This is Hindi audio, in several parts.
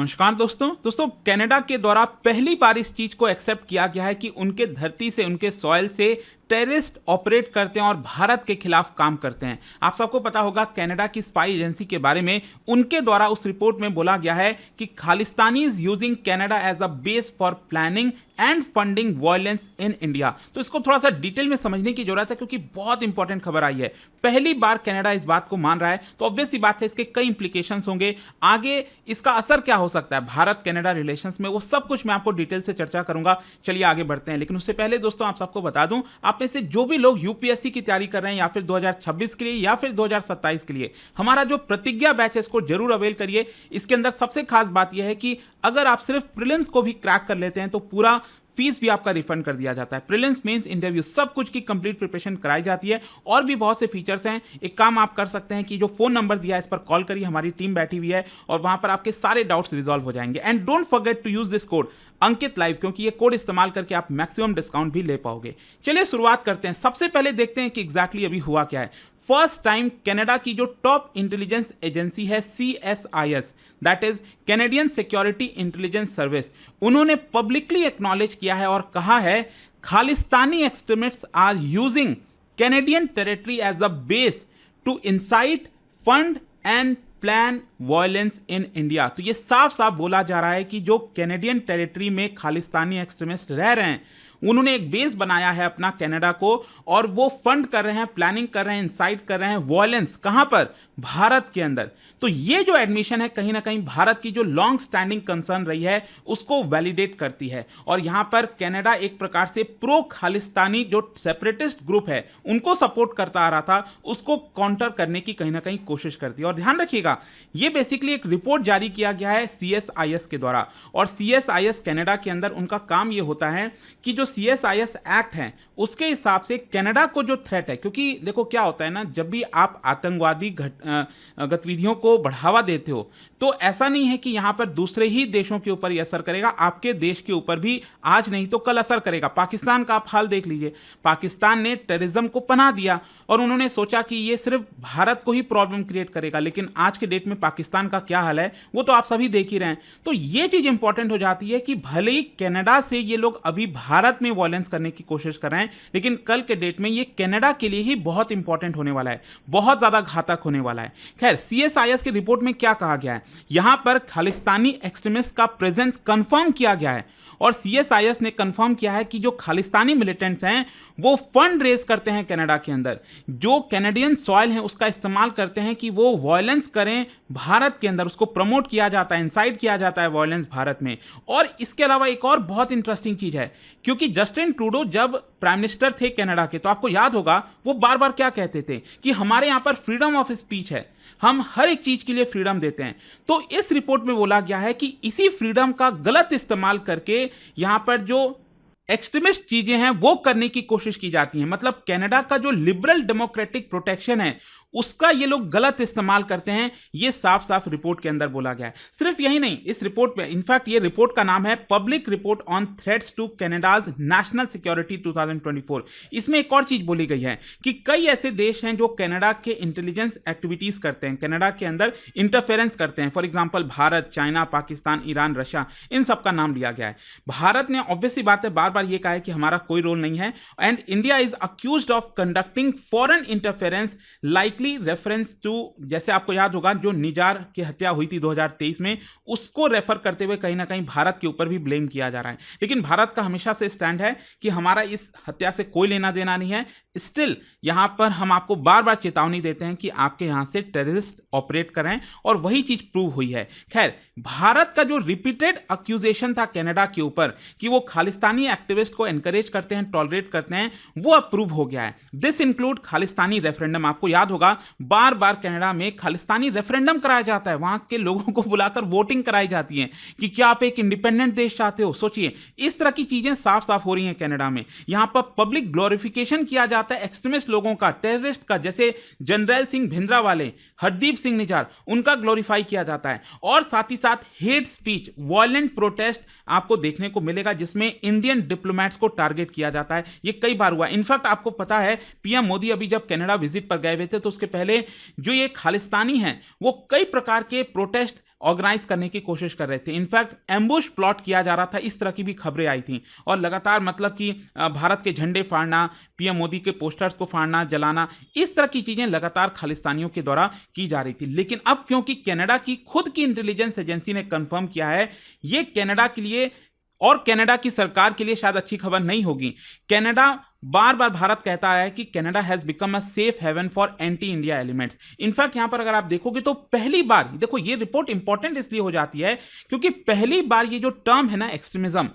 नमस्कार दोस्तों कनाडा के द्वारा पहली बार इस चीज को एक्सेप्ट किया गया है कि उनके धरती से, उनके सॉइल से टेररिस्ट ऑपरेट करते हैं और भारत के खिलाफ काम करते हैं। आप सबको पता होगा कनाडा की स्पाई एजेंसी के बारे में उनके द्वारा उस रिपोर्ट में बोला गया है कि Khalistani is using Canada as a base for planning and funding violence in India. तो इसको थोड़ा सा डिटेल में समझने की जरूरत है क्योंकि बहुत इंपॉर्टेंट खबर आई है। पहली बार कनाडा इस बात को मान रहा है तो ऑब्वियस सी बात है इसके कई इंप्लीकेशंस होंगे, आगे इसका असर क्या हो सकता है भारत कनाडा रिलेशंस में, वो सब कुछ मैं आपको डिटेल से चर्चा करूंगा। चलिए आगे बढ़ते हैं, लेकिन उससे पहले दोस्तों आप सबको बता दूं, आप में से जो भी लोग यूपीएससी की तैयारी कर रहे हैं या फिर 2026 के लिए या फिर 2027 के लिए, हमारा जो प्रतिज्ञा बैच है इसको जरूर अवेल करिए। इसके अंदर सबसे खास बात यह है कि अगर आप सिर्फ प्रीलिम्स को भी क्रैक कर लेते हैं तो पूरा फीस भी आपका रिफंड कर दिया जाता है। प्रीलिम्स, मेंस, इंटरव्यू सब कुछ की कंप्लीट प्रिपरेशन कराई जाती है और भी बहुत से फीचर्स हैं। एक काम आप कर सकते हैं कि जो फोन नंबर दिया है इस पर कॉल करिए, हमारी टीम बैठी हुई है और वहां पर आपके सारे डाउट्स रिजॉल्व हो जाएंगे। And don't forget to use this code Ankit live, क्योंकि ये कोड इस्तेमाल करके आप मैक्सिमम डिस्काउंट भी ले पाओगे। चलिए शुरुआत करते हैं। सबसे पहले देखते हैं कि एग्जैक्टली अभी हुआ क्या है। फर्स्ट टाइम कनाडा की जो टॉप इंटेलिजेंस एजेंसी है CSIS, that is Canadian security intelligence service, उन्होंने पब्लिकली एक्नॉलेज किया है और कहा है Khalistani extremists are using Canadian territory as a base to incite, fund and plan violence in India. तो ये साफ साफ बोला जा रहा है कि जो कैनेडियन टेरिटरी में खालिस्तानी एक्सट्रीमिस्ट रह रहे हैं उन्होंने एक बेस बनाया है अपना कनाडा को और वो फंड कर रहे हैं, प्लानिंग कर रहे हैं, इंसाइट कर रहे हैं वायलेंस। कहां पर? भारत के अंदर। तो ये जो एडमिशन है कहीं ना कहीं भारत की जो लॉन्ग स्टैंडिंग कंसर्न रही है उसको वैलिडेट करती है और यहां पर कनाडा एक प्रकार से प्रो खालिस्तानी जो सेपरेटिस्ट ग्रुप है उनको सपोर्ट करता आ रहा था, उसको काउंटर करने की कहीं ना कहीं कोशिश करती है। और ध्यान रखिएगा ये बेसिकली एक रिपोर्ट जारी किया गया है CSIS के द्वारा और CSIS कनाडा के अंदर उनका काम ये होता है कि जो CSIS एक्ट है उसके हिसाब से कनाडा को जो थ्रेट है, क्योंकि देखो क्या होता है ना, जब भी आप आतंकवादी गतिविधियों को बढ़ावा देते हो तो ऐसा नहीं है कि यहां पर दूसरे ही देशों के ऊपर यह असर करेगा, आपके देश के ऊपर भी आज नहीं तो कल असर करेगा। पाकिस्तान का आप हाल देख लीजिए, पाकिस्तान ने टेररिज्म को पनाह दिया और उन्होंने सोचा कि यह सिर्फ भारत को ही प्रॉब्लम क्रिएट करेगा, लेकिन आज के डेट में पाकिस्तान का क्या हाल है वो तो आप सभी देख ही रहे हैं। तो यह चीज इंपॉर्टेंट हो जाती है कि भले ही कनाडा से ये लोग अभी भारत में वायलेंस करने की कोशिश कर रहे हैं, लेकिन कल के डेट में ये कनाडा के लिए ही बहुत इंपॉर्टेंट होने वाला है, बहुत ज्यादा घातक होने वाला है। खैर CSIS की रिपोर्ट में क्या कहा गया है, यहां पर खालिस्तानी एक्सट्रीमिस्ट का प्रेजेंस कंफर्म किया गया है और CSIS ने कंफर्म किया है कि जो खालिस्तानी मिलिटेंट्स हैं वो फंड रेज करते हैं कनाडा के अंदर, जो कैनेडियन सॉइल है उसका इस्तेमाल करते हैं कि वो वायलेंस करें भारत के अंदर, उसको प्रमोट किया जाता है, इंसाइट किया जाता है वायलेंस भारत में। और इसके अलावा एक और बहुत इंटरेस्टिंग चीज है, क्योंकि जस्टिन ट्रूडो जब प्राइम मिनिस्टर थे कनाडा के तो आपको याद होगा वो बार बार क्या कहते थे कि हमारे यहां पर फ्रीडम ऑफ स्पीच है, हम हर एक चीज के लिए फ्रीडम देते हैं। तो इस रिपोर्ट में बोला गया है कि इसी फ्रीडम का गलत इस्तेमाल करके यहां पर जो एक्सट्रीमिस्ट चीजें हैं वो करने की कोशिश की जाती है। मतलब कनाडा का जो लिबरल डेमोक्रेटिक प्रोटेक्शन है उसका ये लोग गलत इस्तेमाल करते हैं, ये साफ साफ रिपोर्ट के अंदर बोला गया है। सिर्फ यही नहीं, इस रिपोर्ट में इनफैक्ट ये रिपोर्ट का नाम है public report on threats to Canada's national security 2024। इसमें एक और चीज बोली गई है कि कई ऐसे देश हैं जो कनाडा के इंटेलिजेंस एक्टिविटीज करते हैं, कनाडा के अंदर इंटरफेरेंस करते हैं। For example Bharat, China, Pakistan, Iran, Russia, इन सब का नाम लिया गया है। भारत ने ऑब्वियसली बात है बार बार ये कहा है कि हमारा कोई रोल नहीं है and India is accused of conducting foreign interference like reference to, जैसे आपको याद होगा जो निजार की हत्या हुई थी 2023 में, उसको रेफर करते हुए कहीं ना कहीं भारत के ऊपर भी ब्लेम किया जा रहा है। लेकिन भारत का हमेशा से स्टैंड है कि हमारा इस हत्या से कोई लेना देना नहीं है। स्टिल यहां पर हम आपको बार बार चेतावनी देते हैं कि आपके यहां से टेररिस्ट ऑपरेट कर रहे हैं और वही चीज प्रूव हुई है। खैर भारत का जो रिपीटेड अक्यूजेशन था कनाडा के ऊपर कि वो खालिस्तानी एक्टिविस्ट को एनकरेज करते हैं, टॉलरेट करते हैं, वो अब प्रूव हो गया है। This include Khalistani referendum. आपको याद होगा बार बार कनाडा में खालिस्तानी रेफरेंडम कराया जाता है, वहां के लोगों को बुलाकर वोटिंग कराई जाती है कि क्या आप एक इंडिपेंडेंट देश चाहते हो। सोचिए इस तरह की चीजें साफ साफ हो रही हैं कनाडा में। यहां पर पब्लिक ग्लोरिफिकेशन किया जाता है एक्सट्रीमिस्ट लोगों का, टेररिस्ट का, जैसे जनरल सिंह भिंद्रावाले, हरदीप सिंह निजार, उनका ग्लोरीफाई किया जाता है। और साथ ही साथ हेट स्पीच, वायलेंट प्रोटेस्ट आपको देखने को मिलेगा जिसमें इंडियन डिप्लोमेट्स को टारगेट किया जाता है। ये कई बार हुआ। इनफैक्ट आपको पता है पीएम मोदी अभी जब कनाडा विजिट पर गए हुए थे तो उसके पहले जो ये खालिस्तानी हैं वो कई प्रकार के प्रोटेस्ट ऑर्गेनाइज करने की कोशिश कर रहे थे। इनफैक्ट एम्बुश प्लॉट किया जा रहा था, इस तरह की भी खबरें आई थी। और लगातार मतलब कि भारत के झंडे फाड़ना, पीएम मोदी के पोस्टर्स को फाड़ना, जलाना, इस तरह की चीजें लगातार खालिस्तानियों के द्वारा की जा रही थी। लेकिन अब क्योंकि कनाडा की खुद की इंटेलिजेंस एजेंसी ने कंफर्म किया है, ये कनाडा के लिए और कनाडा की सरकार के लिए शायद अच्छी खबर नहीं होगी। कनाडा बार बार भारत कहता है कि Canada has become a safe haven for anti India elements. In fact यहां पर अगर आप देखोगे तो पहली बार, देखो ये रिपोर्ट इंपॉर्टेंट इसलिए हो जाती है क्योंकि पहली बार ये जो टर्म है ना एक्सट्रीमिज्म,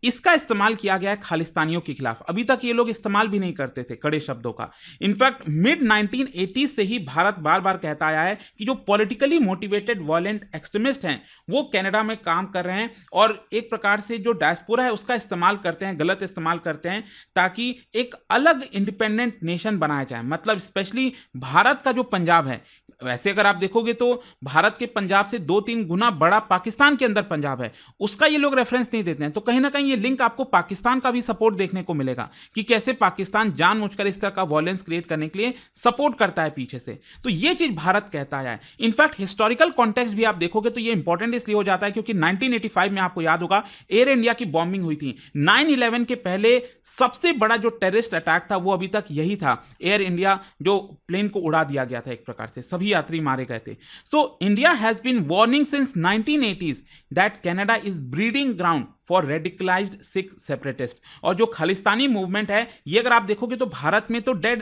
इसका इस्तेमाल किया गया है खालिस्तानियों के खिलाफ। अभी तक ये लोग इस्तेमाल भी नहीं करते थे कड़े शब्दों का। इनफैक्ट मिड 1980 से ही भारत बार बार कहता आया है कि जो पॉलिटिकली मोटिवेटेड वायलेंट एक्सट्रीमिस्ट हैं वो कनाडा में काम कर रहे हैं और एक प्रकार से जो डायस्पोरा है उसका इस्तेमाल करते हैं, गलत इस्तेमाल करते हैं, ताकि एक अलग इंडिपेंडेंट नेशन बनाया जाए। मतलब स्पेशली भारत का जो पंजाब है, वैसे अगर आप देखोगे तो भारत के पंजाब से 2-3 गुना बड़ा पाकिस्तान के अंदर पंजाब है, उसका ये लोग रेफरेंस नहीं देते हैं। तो कहीं ना कहीं ये लिंक आपको पाकिस्तान का भी सपोर्ट देखने को मिलेगा कि कैसे पाकिस्तान जानबूझकर इस तरह का वॉयलेंस क्रिएट करने के लिए सपोर्ट करता है पीछे से। तो ये चीज भारत कहता है। इनफैक्ट हिस्टोरिकल कॉन्टेक्स्ट भी आप देखोगे तो ये इंपॉर्टेंट इसलिए हो जाता है क्योंकि 1985 में आपको याद होगा एयर इंडिया की बॉम्बिंग हुई थी। 9/11 के पहले सबसे बड़ा जो टेररिस्ट अटैक था वो अभी तक यही था, एयर इंडिया जो प्लेन को उड़ा दिया गया था, एक प्रकार से सभी यात्री मारे गए थे। So India has been warning since 1980s that Canada is breeding ground for radicalised Sikh separatist. और जो खालिस्तानी मूवमेंट है ये अगर आप देखोगे तो भारत में तो डेड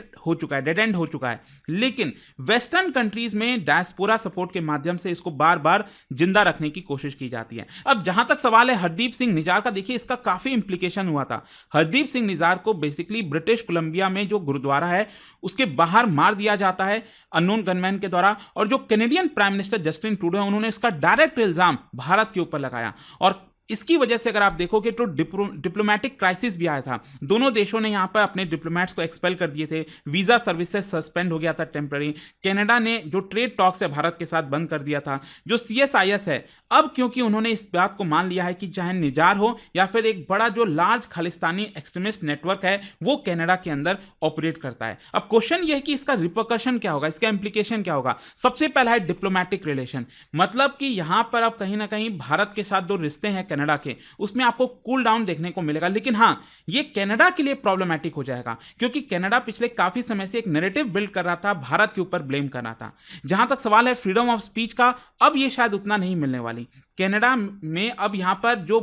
एंड हो चुका है, लेकिन वेस्टर्न कंट्रीज में डायस्पोरा सपोर्ट के माध्यम से इसको बार बार जिंदा रखने की कोशिश की जाती है। अब जहां तक सवाल है हरदीप सिंह निजार का, देखिए इसका काफी इंप्लीकेशन हुआ था। हरदीप सिंह निजार को बेसिकली ब्रिटिश कोलंबिया में जो गुरुद्वारा है उसके बाहर मार दिया जाता है अननोन गनमैन के द्वारा। और जो Canadian prime minister Justin Trudeau है उन्होंने इसका डायरेक्ट इल्जाम भारत के ऊपर लगाया और इसकी वजह से अगर आप देखोगे तो डिप्लोमेटिक क्राइसिस भी आया था। दोनों देशों ने यहां पर अपने डिप्लोमेट्स को एक्सपेल कर दिए थे, वीजा सर्विसेज सस्पेंड हो गया था टेम्पररी। कनाडा ने जो ट्रेड टॉक्स है भारत के साथ बंद कर दिया था। जो CSIS है, अब क्योंकि उन्होंने इस बात को मान लिया है कि चाहे निजार हो या फिर एक बड़ा जो लार्ज खालिस्तानी एक्सट्रीमिस्ट नेटवर्क है वो कनाडा के अंदर ऑपरेट करता है। अब क्वेश्चन यह है कि इसका रिपरकशन क्या होगा, इसका इंप्लीकेशन क्या होगा। सबसे पहला है डिप्लोमेटिक रिलेशन, मतलब कि यहां पर अब कहीं ना कहीं भारत के साथ जो रिश्ते हैं कनाडा के, उसमें आपको कूल डाउन देखने को मिलेगा। लेकिन हां, ये कनाडा के लिए प्रॉब्लमैटिक हो जाएगा क्योंकि कनाडा पिछले काफी समय से एक नैरेटिव बिल्ड कर रहा था, भारत के ऊपर ब्लेम कर रहा था। जहां तक सवाल है फ्रीडम ऑफ स्पीच का, अब ये शायद उतना नहीं मिलने वाली कनाडा में। अब यहां पर जो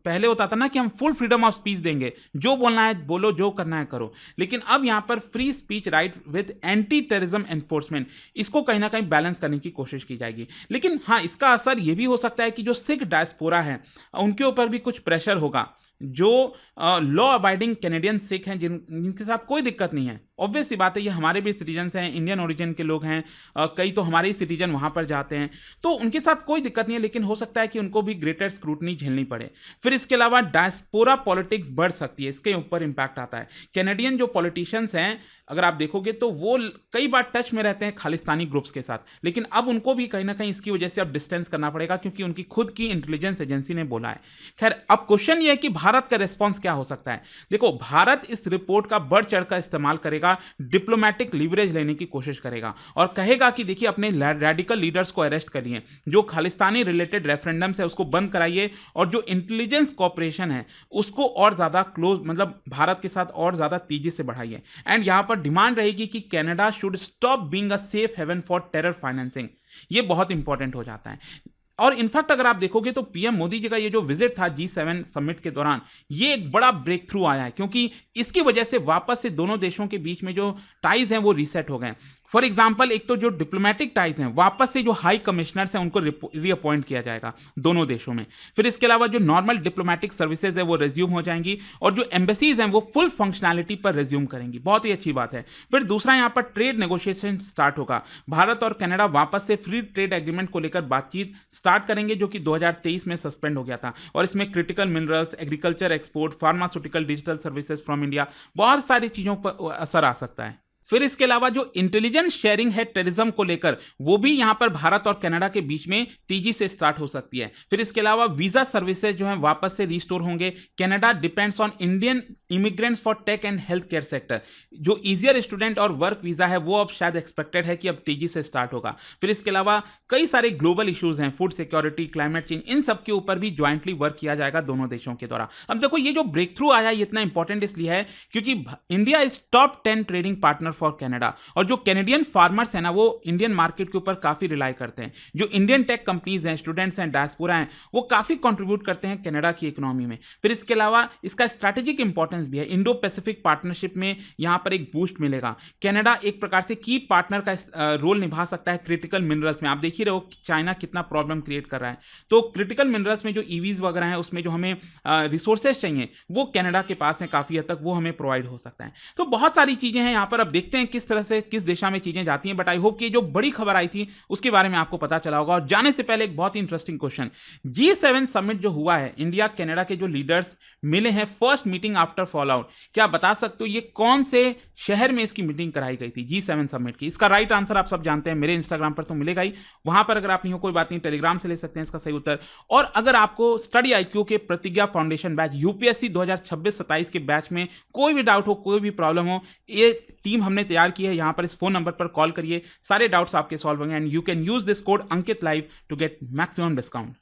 पहले होता था ना कि हम फुल फ्रीडम ऑफ स्पीच देंगे, जो बोलना है बोलो, जो करना है करो, लेकिन अब यहां पर free speech right with anti terrorism enforcement, इसको कहीं ना कहीं बैलेंस करने की कोशिश की जाएगी। लेकिन हाँ, इसका असर यह भी हो सकता है कि जो सिख डायस्पोरा है उनके ऊपर भी कुछ प्रेशर होगा। जो लॉ अबाइडिंग कैनेडियन सिख हैं जिनके साथ कोई दिक्कत नहीं है, ऑब्वियस सी बात है, ये हमारे भी सिटीजन हैं, इंडियन ओरिजिन के लोग हैं, कई तो हमारे ही सिटीजन वहां पर जाते हैं, तो उनके साथ कोई दिक्कत नहीं है, लेकिन हो सकता है कि उनको भी ग्रेटर स्क्रूटनी झेलनी पड़े। फिर इसके अलावा डायस्पोरा पॉलिटिक्स बढ़ सकती है, इसके ऊपर इंपैक्ट आता है। कैनेडियन जो पॉलिटिशियंस हैं अगर आप देखोगे तो वो कई बार टच में रहते हैं खालिस्तानी ग्रुप्स के साथ, लेकिन अब उनको भी कहीं ना कहीं इसकी वजह से अब डिस्टेंस करना पड़ेगा क्योंकि उनकी खुद की इंटेलिजेंस एजेंसी ने बोला है। खैर, अब क्वेश्चन ये है कि भारत का रिस्पॉन्स क्या हो सकता है। देखो, भारत इस रिपोर्ट का बढ़ चढ़ कर इस्तेमाल करेगा, डिप्लोमेटिक लीवरेज लेने की कोशिश करेगा और कहेगा कि देखिए अपने रेडिकल लीडर्स को अरेस्ट करिए, जो खालिस्तानी रिलेटेड रेफरेंडम्स है उसको बंद कराइए और जो इंटेलिजेंस कॉपरेशन है उसको और ज्यादा क्लोज, मतलब भारत के साथ और ज्यादा तेजी से बढ़ाइए। एंड यहां पर डिमांड रहेगी कि Canada should stop being a safe haven for terror financing. ये बहुत इंपॉर्टेंट हो जाता है। और इनफैक्ट अगर आप देखोगे तो पीएम मोदी जी का ये जो विजिट था G7 समिट के दौरान, ये एक बड़ा ब्रेक थ्रू आया है क्योंकि इसकी वजह से वापस से दोनों देशों के बीच में जो टाइज हैं वो रीसेट हो गए। फॉर एग्जाम्पल, एक तो जो डिप्लोमेटिक टाइज हैं, वापस से जो हाई कमिश्नर्स हैं उनको रीअपॉइंट किया जाएगा दोनों देशों में। फिर इसके अलावा जो नॉर्मल डिप्लोमेटिक सर्विसेज है वो रिज्यूम हो जाएंगी और जो एम्बेसीज हैं वो फुल फंक्शनैलिटी पर रिज्यूम करेंगी, बहुत ही अच्छी बात है। फिर दूसरा, यहाँ पर ट्रेड नेगोशिएशन स्टार्ट होगा। भारत और कनाडा वापस से फ्री ट्रेड एग्रीमेंट को लेकर बातचीत स्टार्ट करेंगे जो कि 2023 में सस्पेंड हो गया था और इसमें critical minerals, agriculture export, pharmaceutical, digital services from India, बहुत सारी चीजों पर असर आ सकता है। फिर इसके अलावा जो इंटेलिजेंस शेयरिंग है टेररिज्म को लेकर, वो भी यहाँ पर भारत और कनाडा के बीच में तेजी से स्टार्ट हो सकती है। फिर इसके अलावा वीजा सर्विसेज जो है वापस से रिस्टोर होंगे। Canada depends on Indian immigrants for tech and health care sector. जो ईजियर स्टूडेंट और वर्क वीजा है वो अब शायद एक्सपेक्टेड है कि अब तेजी से स्टार्ट होगा। फिर इसके अलावा कई सारे ग्लोबल इश्यूज हैं, फूड सिक्योरिटी, क्लाइमेट चेंज, इन सब के ऊपर भी ज्वाइंटली वर्क किया जाएगा दोनों देशों के द्वारा। अब देखो ये जो ब्रेक थ्रू आया ये इतना इंपॉर्टेंट इसलिए है क्योंकि India is top 10 trading partner for Canada, और जो कैनेडियन फार्मर्स है ना वो इंडियन मार्केट के ऊपर काफी रिलाई करते हैं। जो इंडियन टेक कंपनीज हैं, स्टूडेंट्स हैं, डायस्पोरा हैं, वो काफी कंट्रीब्यूट करते हैं कनाडा की इकोनॉमी में। फिर इसके अलावा इसका स्ट्रैटेजिक इंपॉर्टेंस भी है। इंडो पैसिफिक पार्टनरशिप में यहां पर एक बूस्ट मिलेगा। कनाडा एक प्रकार से की पार्टनर का रोल निभा सकता है क्रिटिकल मिनरल्स में। आप देख ही रहे हो चाइना कितना प्रॉब्लम क्रिएट कर रहा है, तो क्रिटिकल मिनरल्स में जो ईवीज वगैरह हैं उसमें जो हमें रिसोर्सेज चाहिए वो कनाडा के पास है, काफी हद तक वो हमें प्रोवाइड हो सकता है। तो बहुत सारी चीजें हैं यहां पर, अब देखते हैं किस तरह से किस दिशा में चीजें जाती हैं। बट आई होप कि जो बड़ी खबर आई थी उसके बारे में आपको पता चला होगा। और जाने से पहले एक बहुत ही इंटरेस्टिंग क्वेश्चन, G7 समिट जो हुआ है, इंडिया कनाडा के जो लीडर्स मिले हैं, first meeting after fall out, क्या बता सकते हो ये कौन से शहर में इसकी मीटिंग कराई गई थी G7 समिट की? इसका राइट आंसर आप सब जानते हैं, मेरे इंस्टाग्राम पर तो मिलेगा ही, वहां पर अगर आप नहीं हो कोई बात नहीं, टेलीग्राम से ले सकते हैं इसका सही उत्तर। और अगर आपको स्टडी IQ के प्रतिज्ञा फाउंडेशन बैच UPSC 2026-27 के बैच में कोई भी डाउट हो, कोई भी प्रॉब्लम हो, ये टीम हमने तैयार की है। यहां पर इस फोन नंबर पर कॉल करिए, सारे डाउट्स आपके सॉल्व होंगे and you can use this code Ankit live to get maximum discount.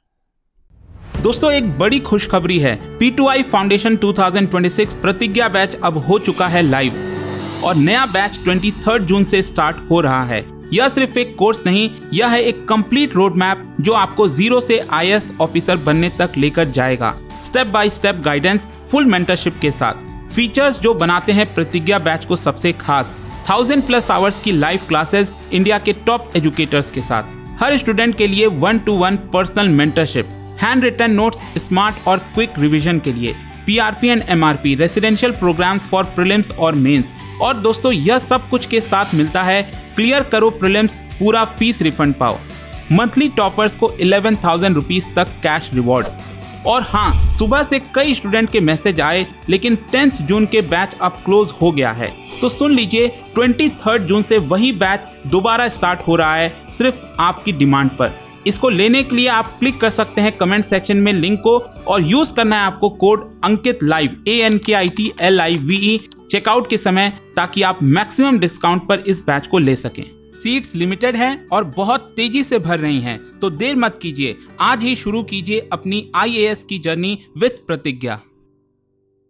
दोस्तों एक बड़ी खुशखबरी है, P2I फाउंडेशन 2026 प्रतिज्ञा बैच अब हो चुका है लाइव और नया बैच 23 जून से स्टार्ट हो रहा है। यह सिर्फ एक कोर्स नहीं, यह है एक कंप्लीट रोड मैप जो आपको जीरो से IAS ऑफिसर बनने तक लेकर जाएगा। Step by step guidance, full mentorship के साथ। फीचर्स जो बनाते हैं प्रतिज्ञा बैच को सबसे खास, 1000+ आवर्स की लाइव क्लासेस इंडिया के टॉप एजुकेटर्स के साथ, हर स्टूडेंट के लिए 1-to-1 personal mentorship, handwritten notes, smart और क्विक रिवीजन के लिए, PRP and MRP, residential programmes for prelims और मेंस। और दोस्तों यह सब कुछ के साथ मिलता है क्लियर करो प्रीलिम्स, पूरा फीस रिफंड पाओ, मंथली टॉपर्स को 11,000 रुपीज तक कैश रिवॉर्ड। और हाँ, सुबह से कई स्टूडेंट के मैसेज आए लेकिन 10 जून के बैच अब क्लोज हो गया है, तो सुन लीजिए 23 जून से वही बैच दोबारा स्टार्ट हो रहा है सिर्फ आपकी डिमांड पर। इसको लेने के लिए आप क्लिक कर सकते हैं कमेंट सेक्शन में लिंक को और यूज करना है आपको code Ankit live ANKITLIVE checkout के समय, ताकि आप मैक्सिमम डिस्काउंट पर इस बैच को ले सकें। सीट्स लिमिटेड हैं और बहुत तेजी से भर रही हैं, तो देर मत कीजिए, आज ही शुरू कीजिए अपनी IAS की जर्नी विद प्रतिज्ञा।